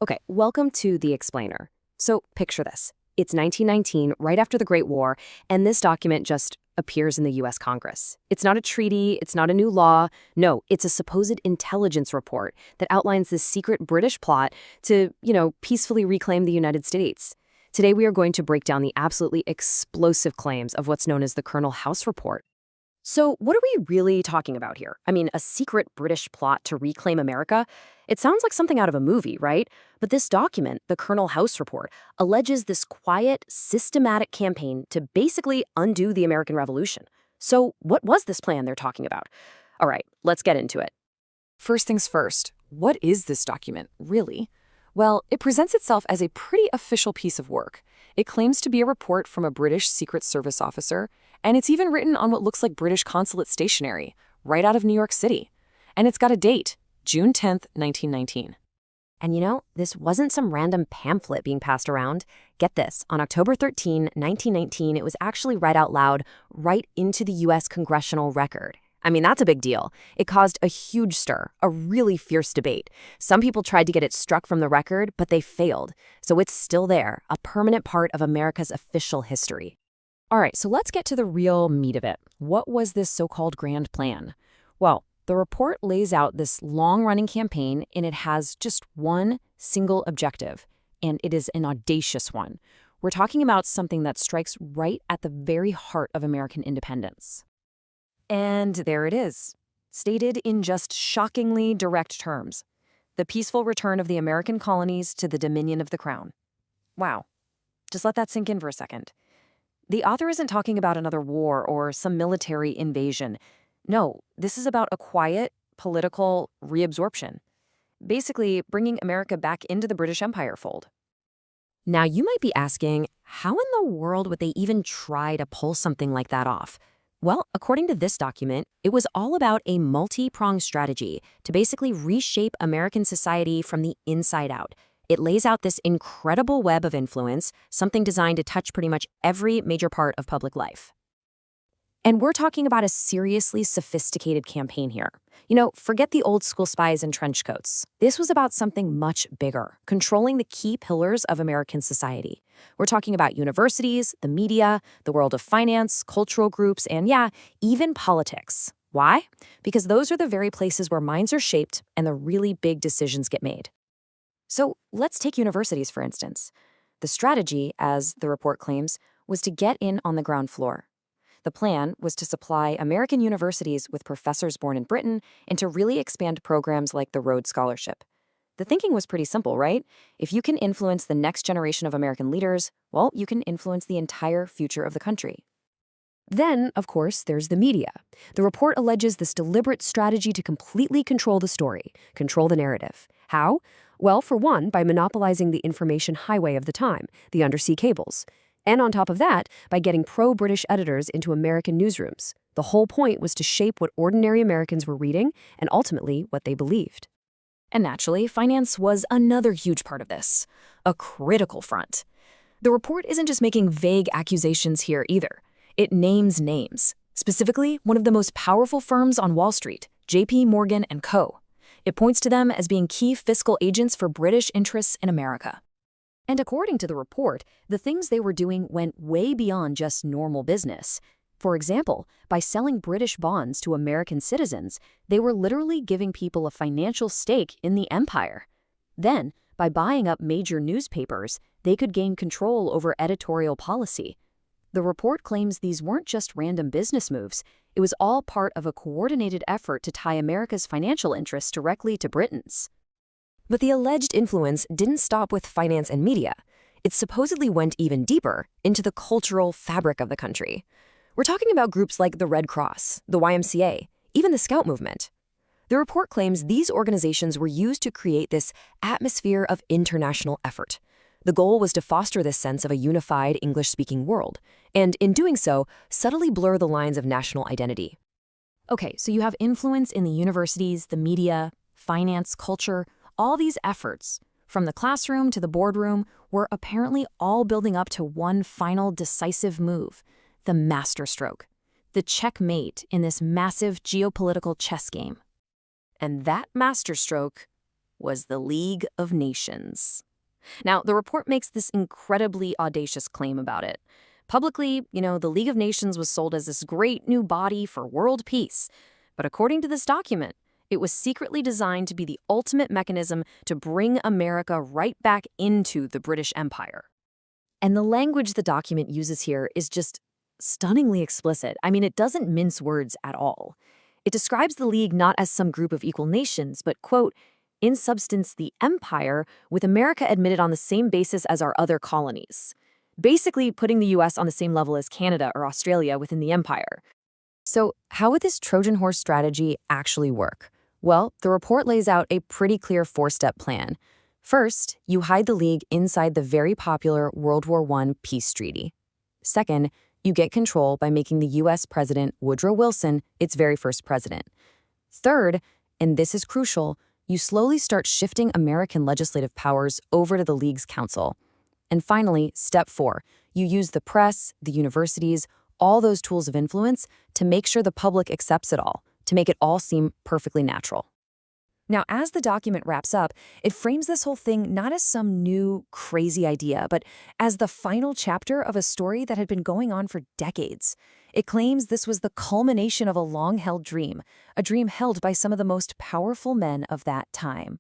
Okay, welcome to The Explainer. So picture this. It's 1919, right after the Great War, and this document just appears in the U.S. Congress. It's not a treaty, it's not a new law. No, it's a supposed intelligence report that outlines this secret British plot to, peacefully reclaim the United States. Today we are going to break down the absolutely explosive claims of what's known as the Colonel House Report. So what are we really talking about here? I mean, a secret British plot to reclaim America? It sounds like something out of a movie, right? But this document, the Colonel House Report, alleges this quiet, systematic campaign to basically undo the American Revolution. So what was this plan they're talking about? All right, let's get into it. First things first, what is this document, really? Well, it presents itself as a pretty official piece of work. It claims to be a report from a British Secret Service officer, and it's even written on what looks like British consulate stationery, right out of New York City. And it's got a date, June 10th, 1919. And this wasn't some random pamphlet being passed around. Get this, on October 13, 1919, it was actually read out loud right into the U.S. Congressional Record. I mean, that's a big deal. It caused a huge stir, a really fierce debate. Some people tried to get it struck from the record, but they failed. So it's still there, a permanent part of America's official history. All right, so let's get to the real meat of it. What was this so-called grand plan? Well, the report lays out this long-running campaign, and it has just one single objective, and it is an audacious one. We're talking about something that strikes right at the very heart of American independence. And there it is, stated in just shockingly direct terms. The peaceful return of the American colonies to the dominion of the Crown. Wow. Just let that sink in for a second. The author isn't talking about another war or some military invasion. No, this is about a quiet, political reabsorption. Basically, bringing America back into the British Empire fold. Now, you might be asking, how in the world would they even try to pull something like that off? Well, according to this document, it was all about a multi-pronged strategy to basically reshape American society from the inside out. It lays out this incredible web of influence, something designed to touch pretty much every major part of public life. And we're talking about a seriously sophisticated campaign here. Forget the old school spies and trench coats. This was about something much bigger, controlling the key pillars of American society. We're talking about universities, the media, the world of finance, cultural groups, and even politics. Why? Because those are the very places where minds are shaped and the really big decisions get made. So let's take universities, for instance. The strategy, as the report claims, was to get in on the ground floor. The plan was to supply American universities with professors born in Britain and to really expand programs like the Rhodes Scholarship. The thinking was pretty simple, right? If you can influence the next generation of American leaders, well, you can influence the entire future of the country. Then, of course, there's the media. The report alleges this deliberate strategy to completely control the story, control the narrative. How? Well, for one, by monopolizing the information highway of the time, the undersea cables. And on top of that, by getting pro-British editors into American newsrooms. The whole point was to shape what ordinary Americans were reading and ultimately what they believed. And naturally, finance was another huge part of this, a critical front. The report isn't just making vague accusations here either. It names names, specifically one of the most powerful firms on Wall Street, J.P. Morgan & Co. It points to them as being key fiscal agents for British interests in America. And according to the report, the things they were doing went way beyond just normal business. For example, by selling British bonds to American citizens, they were literally giving people a financial stake in the empire. Then, by buying up major newspapers, they could gain control over editorial policy. The report claims these weren't just random business moves. It was all part of a coordinated effort to tie America's financial interests directly to Britain's. But the alleged influence didn't stop with finance and media. It supposedly went even deeper into the cultural fabric of the country. We're talking about groups like the Red Cross, the YMCA, even the Scout movement. The report claims these organizations were used to create this atmosphere of international effort. The goal was to foster this sense of a unified English-speaking world, and in doing so, subtly blur the lines of national identity. Okay, so you have influence in the universities, the media, finance, culture. All these efforts, from the classroom to the boardroom, were apparently all building up to one final decisive move, the masterstroke, the checkmate in this massive geopolitical chess game. And that masterstroke was the League of Nations. Now, the report makes this incredibly audacious claim about it. Publicly, the League of Nations was sold as this great new body for world peace. But according to this document, it was secretly designed to be the ultimate mechanism to bring America right back into the British Empire. And the language the document uses here is just stunningly explicit. I mean, it doesn't mince words at all. It describes the League not as some group of equal nations, but, quote, in substance, the empire, with America admitted on the same basis as our other colonies. Basically putting the U.S. on the same level as Canada or Australia within the empire. So how would this Trojan horse strategy actually work? Well, the report lays out a pretty clear four-step plan. First, you hide the League inside the very popular World War I peace treaty. Second, you get control by making the U.S. President Woodrow Wilson its very first president. Third, and this is crucial, you slowly start shifting American legislative powers over to the League's council. And finally, step 4, you use the press, the universities, all those tools of influence to make sure the public accepts it all, to make it all seem perfectly natural. Now, as the document wraps up, it frames this whole thing not as some new, crazy idea, but as the final chapter of a story that had been going on for decades. It claims this was the culmination of a long-held dream, a dream held by some of the most powerful men of that time.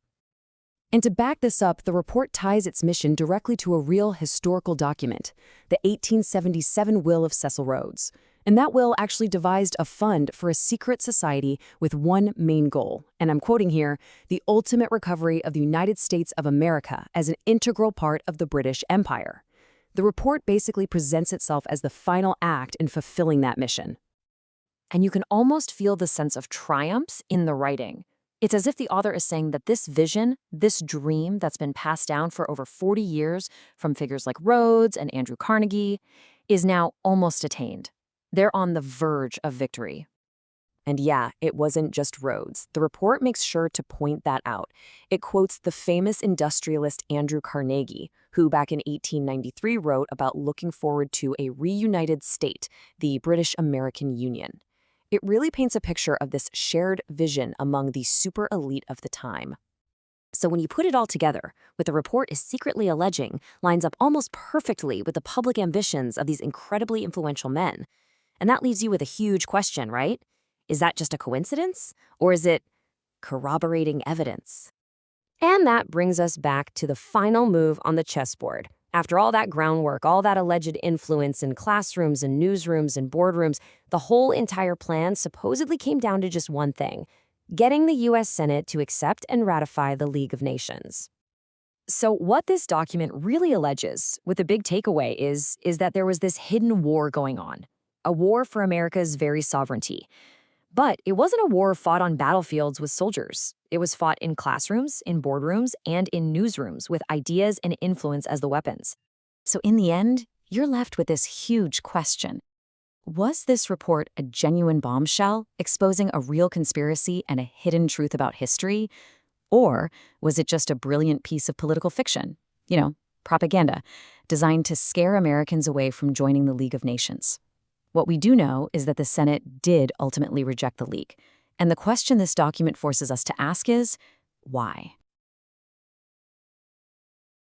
And to back this up, the report ties its mission directly to a real historical document, the 1877 will of Cecil Rhodes. And that will actually devised a fund for a secret society with one main goal, and I'm quoting here, the ultimate recovery of the United States of America as an integral part of the British Empire. The report basically presents itself as the final act in fulfilling that mission. And you can almost feel the sense of triumph in the writing. It's as if the author is saying that this vision, this dream that's been passed down for over 40 years from figures like Rhodes and Andrew Carnegie, is now almost attained. They're on the verge of victory. And yeah, it wasn't just Rhodes. The report makes sure to point that out. It quotes the famous industrialist Andrew Carnegie, who back in 1893 wrote about looking forward to a reunited state, the British-American Union. It really paints a picture of this shared vision among the super elite of the time. So when you put it all together, what the report is secretly alleging lines up almost perfectly with the public ambitions of these incredibly influential men. And that leaves you with a huge question, right? Is that just a coincidence? Or is it corroborating evidence? And that brings us back to the final move on the chessboard. After all that groundwork, all that alleged influence in classrooms and newsrooms and boardrooms, the whole entire plan supposedly came down to just one thing: getting the U.S. Senate to accept and ratify the League of Nations. So what this document really alleges, with the big takeaway, is that there was this hidden war going on. A war for America's very sovereignty. But it wasn't a war fought on battlefields with soldiers. It was fought in classrooms, in boardrooms, and in newsrooms with ideas and influence as the weapons. So in the end, you're left with this huge question. Was this report a genuine bombshell, exposing a real conspiracy and a hidden truth about history? Or was it just a brilliant piece of political fiction? Propaganda, designed to scare Americans away from joining the League of Nations. What we do know is that the Senate did ultimately reject the League. And the question this document forces us to ask is, why?